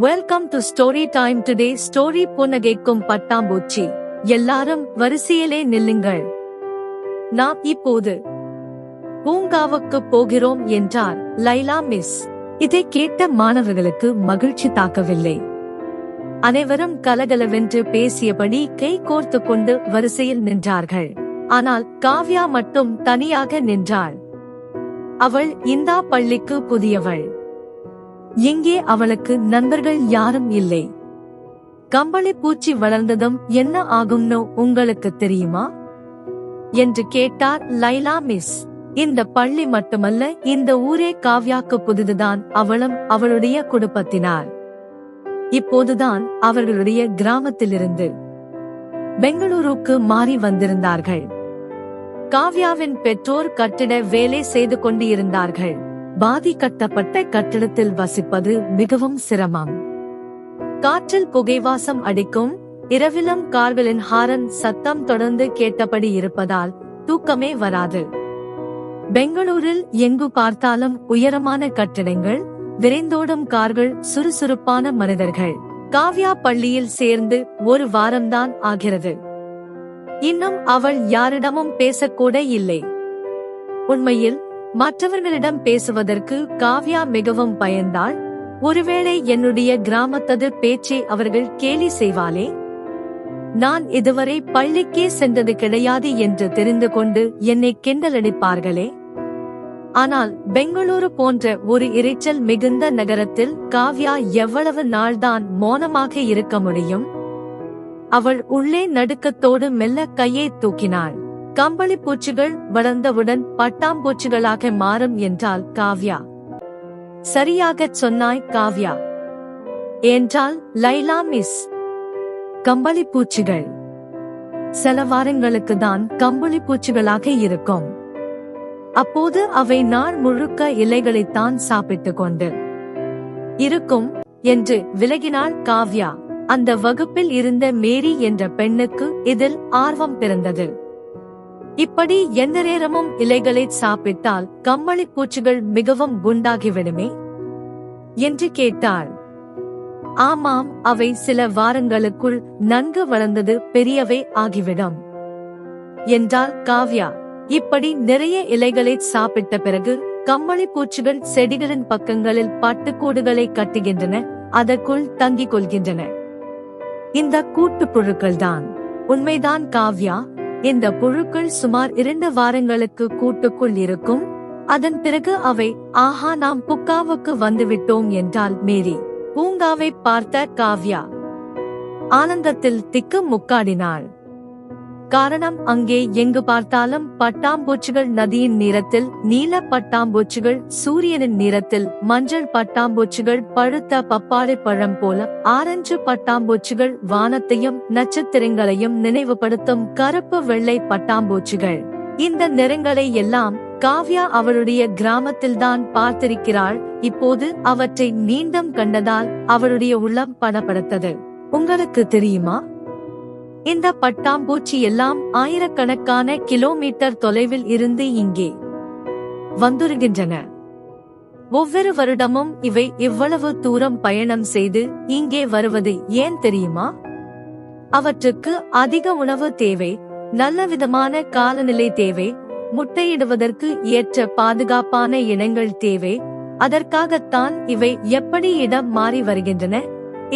Welcome to story time. Today story புன்னகைக்கும் பட்டாம்பூச்சி. எல்லாரும் வரிசையிலே நில்லுங்கள். நாம் இப்போது பூங்காவுக்கு போகிறோம் என்றார் லைலா மிஸ். இதை கேட்ட மாணவர்களுக்கு மகிழ்ச்சி தாக்கவில்லை. அனைவரும் கலகலவென்று பேசியபடி கை கோர்த்து கொண்டு வரிசையில் நின்றார்கள். ஆனால் காவ்யா மட்டும் தனியாக நின்றாள். அவள் இந்தா பள்ளிக்கு புதியவள். எங்கே அவளுக்கு நண்பர்கள் யாரும் இல்லை. கம்பளி பூச்சி வளர்ந்ததும் என்ன ஆகும்னு உங்களுக்கு தெரியுமா என்று கேட்டார் லைலா மிஸ். இந்த பள்ளி மட்டுமல்ல, இந்த ஊரே காவ்யாக்கு புதிதுதான். அவளும் அவளுடைய குடும்பத்தினார் இப்போதுதான் அவர்களுடைய கிராமத்திலிருந்து பெங்களூருக்கு மாறி வந்திருந்தார்கள். காவ்யாவின் பெற்றோர் கட்டிட வேலை செய்து கொண்டிருந்தார்கள். பாதி கட்டப்பட்ட கட்டிடத்தில் வசிப்பது மிகவும் சிரமம். காற்றில் புகைவாசம் அடிக்கும். இரவிலும் கார்களின் ஹாரன் சத்தம் தொடர்ந்து கேட்டபடி இருப்பதால் தூக்கமே வராது. பெங்களூரில் எங்கு பார்த்தாலும் உயரமான கட்டிடங்கள், விரைந்தோடும் கார்கள், சுறுசுறுப்பான மனிதர்கள். காவ்யா பள்ளியில் சேர்ந்து ஒரு வாரம்தான் ஆகிறது. இன்னும் அவள் யாரிடமும் பேசக்கூட இல்லை. உண்மையில் மற்றவர்களிடம் பேசுவதற்கு காவ்யா மிகவும் பயந்தாள். ஒருவேளை என்னுடைய கிராமத்தது பேச்சை அவர்கள் கேலி செய்வாளே, நான் இதுவரை பள்ளிக்கே சென்றது கிடையாது என்று தெரிந்து கொண்டு என்னை கிண்டலடிப்பார்களே. ஆனால் பெங்களூரு போன்ற ஒரு இரைச்சல் மிகுந்த நகரத்தில் காவ்யா எவ்வளவு நாள்தான் மௌனமாக இருக்க முடியும்? அவள் உள்ளே நடுக்கத்தோடு மெல்ல கையை தூக்கினாள். கம்பளி பூச்சிகள் வளர்ந்தவுடன் பட்டாம்பூச்சிகளாக மாறும் என்றால் காவ்யா. சரியாகச் சொன்னாய் காவ்யா என்றால் லைலா மிஸ். கம்பளி பூச்சிகள் சில வாரங்களுக்கு தான் கம்பளி பூச்சிகளாக இருக்கும். அப்போது அவை நாள் முழுக்க இலைகளைத்தான் சாப்பிட்டுக் கொண்டு இருக்கும் என்று விலகினாள் காவ்யா. அந்த வகுப்பில் இருந்த மேரி என்ற பெண்ணுக்கு இதில் ஆர்வம் பிறந்தது. இப்படி எந்த நேரமும் இலைகளை சாப்பிட்டால் கம்பளி பூச்சிகள் மிகவும் குண்டாகிவிடுமே என்று கேட்டாள். ஆமாம், அவை சில வாரங்களுக்குள் நன்கு வளர்ந்தது பெரியவை ஆகிவிடும் என்றாள் காவ்யா. இப்படி நிறைய இலைகளை சாப்பிட்ட பிறகு கம்பளி பூச்சிகள் செடிகளின் பக்கங்களில் பட்டுக்கூடுகளை கட்டுகின்றன, அதற்குள் தங்கிக் கொள்கின்றன. இந்த கூட்டுப்புழுக்கள்தான். உண்மைதான் காவ்யா. இந்த புழுக்கள் சுமார் 2 வாரங்களுக்கு கூட்டுக்குள் இருக்கும். அதன் பிறகு அவை ஆஹா, நாம் பூங்காவுக்கு வந்துவிட்டோம் என்றாள் மேரி. பூங்காவை பார்த்த காவ்யா ஆனந்தத்தில் திக்கு முக்காடினாள். காரணம், அங்கே எங்கு பார்த்தாலும் பட்டாம்பூச்சிகள். நதியின் நிறத்தில் நீல பட்டாம்பூச்சிகள், சூரியனின் நிறத்தில் மஞ்சள் பட்டாம்பூச்சிகள், பழுத்த பப்பாளி பழம் போல ஆரஞ்சு பட்டாம்பூச்சிகள், வானத்தையும் நட்சத்திரங்களையும் நினைவுபடுத்தும் கருப்பு வெள்ளை பட்டாம்பூச்சிகள். இந்த நிறங்களை எல்லாம் காவ்யா அவளுடைய கிராமத்தில்தான் பார்த்திருக்கிறாள். இப்போது அவற்றை மீண்டும் கண்டதால் அவளுடைய உள்ளம் படபடத்தது. உங்களுக்கு தெரியுமா, இந்த பட்டாம்பூச்சி எல்லாம் ஆயிரக்கணக்கான கிலோமீட்டர் தொலைவில் இருந்து இங்கே வந்துருகின்றன. ஒவ்வொரு வருடமும் இவை இவ்வளவு தூரம் பயணம் செய்து இங்கே வருவது ஏன் தெரியுமா? அவற்றுக்கு அதிக உணவு தேவை, நல்லவிதமான காலநிலை தேவை, முட்டையிடுவதற்கு ஏற்ற பாதுகாப்பான இடங்கள் தேவை. அதற்காகத்தான் இவை எப்படி இடம் மாறி வருகின்றன.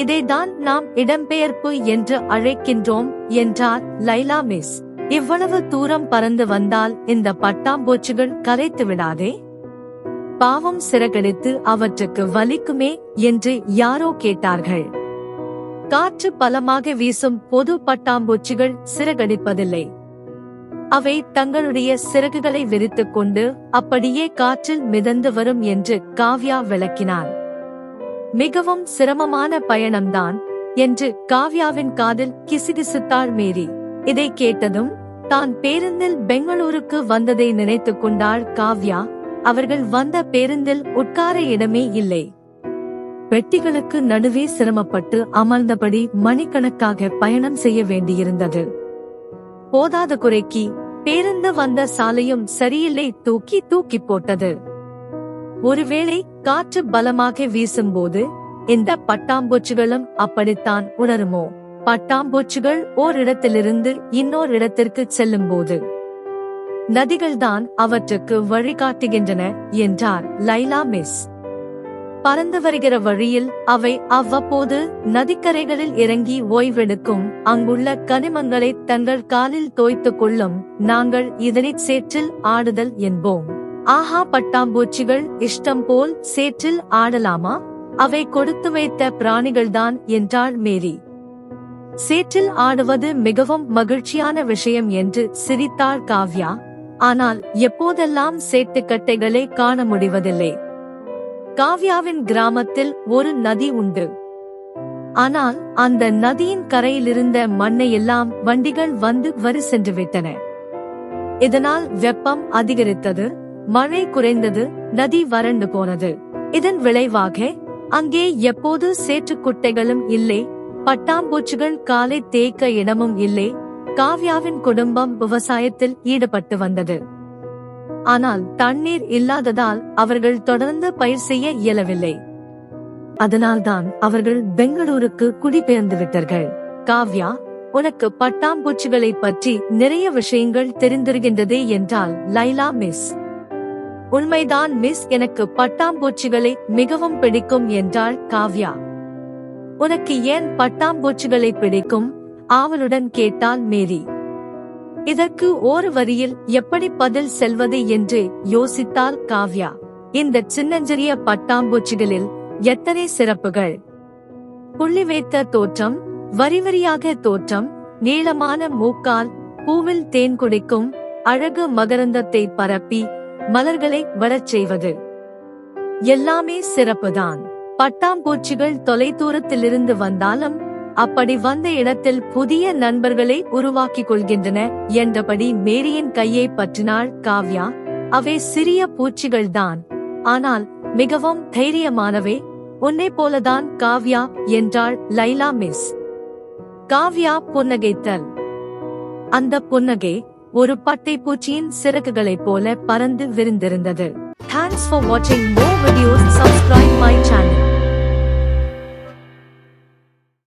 இதைதான் நாம் இடம்பெயர்ப்பு என்று அழைக்கின்றோம் என்றார் லைலா மிஸ். இவ்வளவு தூரம் பறந்து வந்தால் இந்த பட்டாம்பூச்சிகள் கரைத்து விடாதே? பாவம், சிறகடித்து அவற்றுக்கு வலிக்குமே என்று யாரோ கேட்டார்கள். காற்று பலமாக வீசும் பொது பட்டாம்பூச்சிகள் சிறகடிப்பதில்லை. அவை தங்களுடைய சிறகுகளை விரித்துக் கொண்டு அப்படியே காற்றில் மிதந்து வரும் என்று காவ்யா விளக்கினார். மிகவும் சிரமமான பயணம்தான் என்று காவ்யாவின் காதில் கிசுகிசுத்தாள் மேரி. இதை கேட்டதும் தான் பேருந்தில் பெங்களூருக்கு வந்ததை நினைத்துக் கொண்டாள் காவ்யா. அவர்கள் வந்த பேருந்தில் உட்கார இடமே இல்லை. பெட்டிகளுக்கு நடுவே சிரமப்பட்டு அமர்ந்தபடி மணிக்கணக்காக பயணம் செய்ய வேண்டியிருந்தது. போதாத குறைக்கு பேருந்து வந்த சாலையும் சரியில்லை, தூக்கி போட்டது. ஒருவேளை காற்று பலமாக வீசும்போது இந்த பட்டாம்பூச்சிகளும் அப்படித்தான் உணருமோ? பட்டாம்பூச்சிகள் ஓரிடத்திலிருந்து இன்னொரு இடத்திற்கு செல்லும்போது நதிகள்தான் அவற்றுக்கு வழிகாட்டுகின்றன என்றார் லைலா மிஸ். பறந்து வருகிற வழியில் அவை அவ்வப்போது நதிக்கரைகளில் இறங்கி ஓய்வெடுக்கும், அங்குள்ள கனிமங்களை தங்கள் காலில் தோய்த்துக் கொள்ளும். நாங்கள் இதனை சேற்றில் ஆடுதல் என்போம். ஆஹா, பட்டாம்பூச்சிகள் இஷ்டம் போல் சேற்றில் ஆடலாமா? அவை கொடுத்து வைத்த பிராணிகள்தான் என்றாள் மேரி. சேற்றில் ஆடுவது மிகவும் மகிழ்ச்சியான விஷயம் என்று சிரித்தாள் காவ்யா. ஆனால் எப்போதெல்லாம் சேட்டுக்கட்டைகளை காண முடிவதில்லை. காவ்யாவின் கிராமத்தில் ஒரு நதி உண்டு. ஆனால் அந்த நதியின் கரையிலிருந்த மண்ணை எல்லாம் வண்டிகள் வந்து வரி சென்று விட்டன. இதனால் வெப்பம் அதிகரித்தது, மழை குறைந்தது, நதி வறண்டு போனது. இதன் விளைவாக அங்கே எப்போது சேற்றுக்குட்டைகளும் இல்லை, பட்டாம்பூச்சிகள் காலை தேய்க்க இடமும் இல்லை. காவ்யாவின் குடும்பம் விவசாயத்தில் ஈடுபட்டு வந்தது. ஆனால் தண்ணீர் இல்லாததால் அவர்கள் தொடர்ந்து பயிர் செய்ய இயலவில்லை. அதனால்தான் அவர்கள் பெங்களூருக்கு குடிபெயர்ந்து விட்டார்கள். காவ்யா, உனக்கு பட்டாம்பூச்சிகளை பற்றி நிறைய விஷயங்கள் தெரிந்திருக்கின்றதே என்றாள் லைலா மிஸ். உண்மைதான் மிஸ், எனக்கு பட்டாம்பூச்சிகளை மிகவும் பிடிக்கும் என்றாள் காவ்யா. உனக்கு ஏன் பட்டாம்பூச்சிகளை பிடிக்கும்? ஆவலுடன் கேட்டாள் மேரி. இதற்கு ஒரு வரியில் எப்படி பதில் செல்வது என்று யோசித்தாள் காவ்யா. இந்த சின்னஞ்சிறிய பட்டாம்பூச்சிகளில் எத்தனை சிறப்புகள்! புள்ளி வைத்த தோற்றம், வரிவரியாக தோற்றம், நீளமான மூக்கால் பூவில் தேன் குடிக்கும், அழகு மகரந்தத்தை பரப்பி மலர்களை வரச் செய்வது எல்லாமே சிறப்புதான். பட்டாம்பூச்சிகள் தொலைதூரத்திலிருந்து வந்தாலும் அப்படி வந்த இடத்தில் புதிய நண்பர்களை உருவாக்கிக் கொள்கின்றன என்றபடி மேரியின் கையை பற்றினாள் காவ்யா. அவை சிறிய பூச்சிகள்தான், ஆனால் மிகவும் தைரியமானவை. உன்னை போலதான் காவ்யா என்றாள் லைலா மிஸ். காவ்யா புன்னகைத்தல். அந்த புன்னகை ஒரு பட்டை பூச்சியின் சிறகுகளைப் போல பறந்து விரிந்திருந்தது. Thanks for watching more videos. Subscribe my channel.